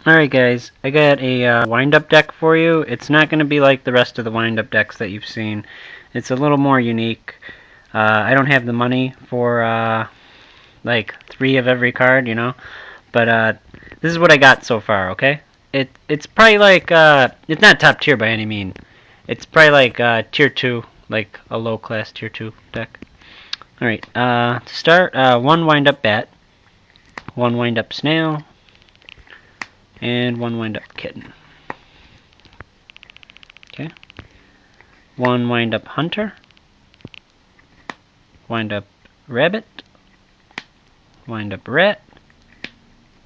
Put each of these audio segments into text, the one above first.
Alright guys, I got a wind-up deck for you. It's not going to be like the rest of the wind-up decks that you've seen. It's a little more unique. I don't have the money for like 3 of every card, you know, but this is what I got so far, okay? It's probably like, it's not top tier by any mean. It's probably like tier 2, like a low-class tier 2 deck. Alright, to start, 1 wind-up bat, 1 wind-up snail, and 1 wind-up kitten. Okay. 1 wind-up hunter, wind-up rabbit, wind-up rat,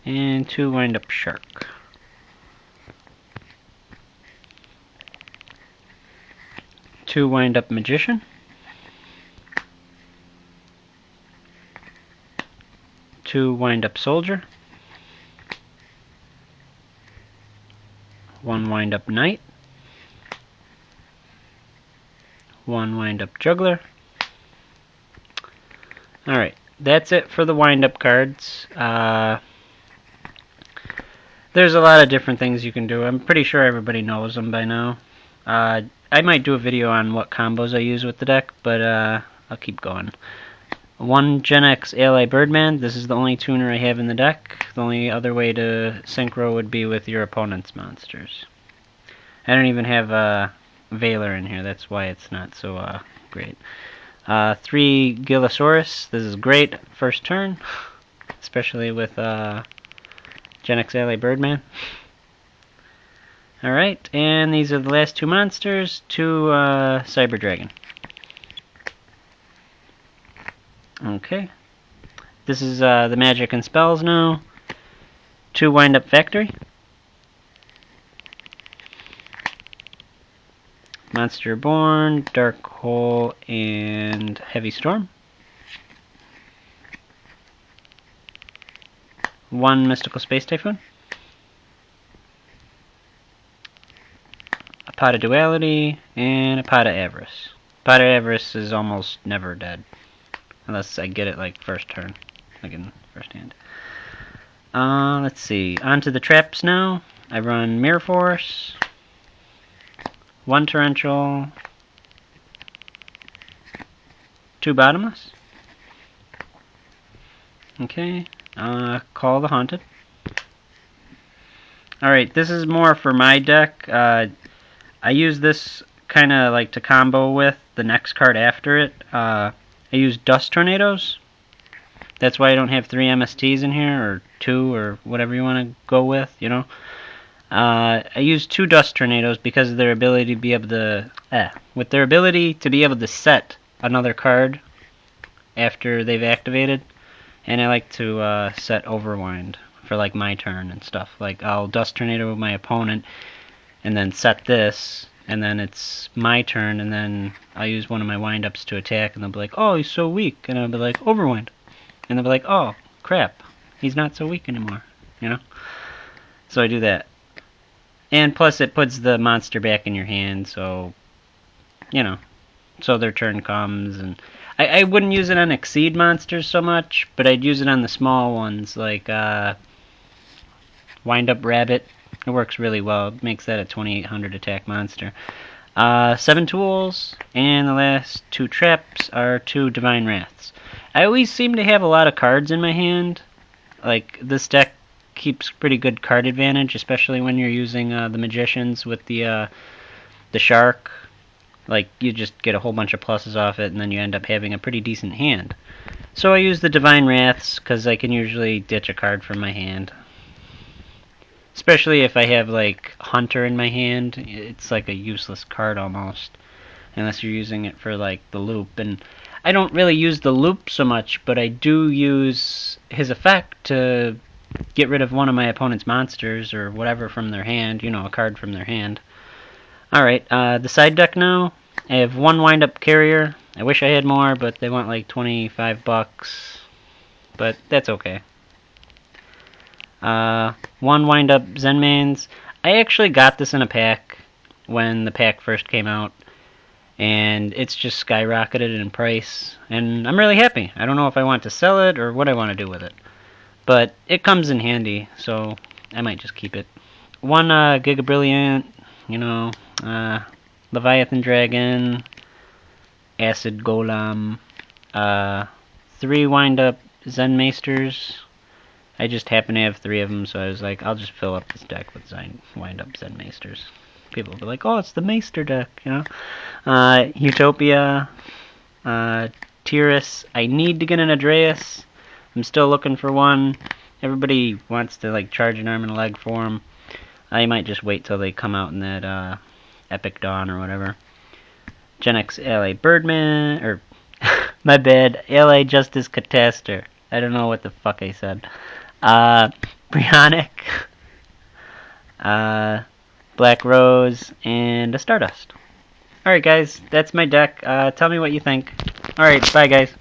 and 2 wind-up shark. Two wind-up magician, 2 wind-up soldier, 1 wind-up knight, 1 wind-up juggler. Alright, that's it for the wind-up cards. There's a lot of different things you can do. I'm pretty sure everybody knows them by now. I might do a video on what combos I use with the deck, but I'll keep going. 1 Gen X Ally Birdman. This is the only tuner I have in the deck. The only other way to synchro would be with your opponent's monsters. I don't even have Valor in here. That's why it's not so great. 3 Gillosaurus. This is great first turn, especially with Gen X Ally Birdman. Alright, and these are the last 2 monsters. 2 Cyber Dragon. Okay. This is the magic and spells now. 2 wind-up factory. Monster Born, Dark Hole, and Heavy Storm. 1 Mystical Space Typhoon. A Pot of Duality, and a Pot of Avarice. Pot of Avarice is almost never dead. Unless I get it like first turn. Like in first hand. Let's see. On to the traps now. I run Mirror Force. 1 Torrential. 2 Bottomless. Okay. Call the Haunted. Alright, this is more for my deck. I use this kind of like to combo with the next card after it. I use Dust Tornadoes. That's why I don't have 3 MSTs in here, or 2, or whatever you want to go with, you know. I use 2 Dust Tornadoes because of their ability to be able to, with their ability to be able to set another card after they've activated. And I like to set Overwind for like my turn and stuff. Like I'll Dust Tornado with my opponent, and then set this, and then it's my turn, and then I'll use one of my wind-ups to attack, and they'll be like, oh, he's so weak, and I'll be like, Overwind. And they'll be like, oh, crap, he's not so weak anymore, you know? So I do that. And plus it puts the monster back in your hand, so, you know, so their turn comes, and I wouldn't use it on Exceed monsters so much, but I'd use it on the small ones, like Wind-Up Rabbit. It works really well. It makes that a 2800 attack monster. 7 tools, and the last 2 traps are 2 Divine Wraths. I always seem to have a lot of cards in my hand. Like, this deck keeps pretty good card advantage, especially when you're using the Magicians with the Shark. Like, you just get a whole bunch of pluses off it, and then you end up having a pretty decent hand. So I use the Divine Wraths, because I can usually ditch a card from my hand. Especially if I have, like, Hunter in my hand. It's like a useless card, almost. Unless you're using it for, like, the loop. And I don't really use the loop so much, but I do use his effect to get rid of one of my opponent's monsters, or whatever from their hand. You know, a card from their hand. Alright, the side deck now. I have 1 wind-up carrier. I wish I had more, but they want like 25 bucks. But that's okay. 1 wind-up Zenmains. I actually got this in a pack when the pack first came out. And it's just skyrocketed in price. And I'm really happy. I don't know if I want to sell it or what I want to do with it. But it comes in handy, so I might just keep it. One Giga Brilliant, you know, Leviathan Dragon, Acid Golem, 3 wind-up Zenmaisters. I just happen to have 3 of them, so I was like, I'll just fill up this deck with wind-up Zenmaisters. People will be like, oh, it's the Meister deck, you know? Utopia, Tyrus. I need to get an Adreus. I'm still looking for one. Everybody wants to like charge an arm and a leg for them. I might just wait till they come out in that Epic Dawn or whatever. Gen X LA Birdman, or my bad, LA Justice Cataster. I don't know what the fuck I said. Brionic, Black Rose, and a Stardust. Alright guys, that's my deck. Tell me what you think. Alright, bye guys.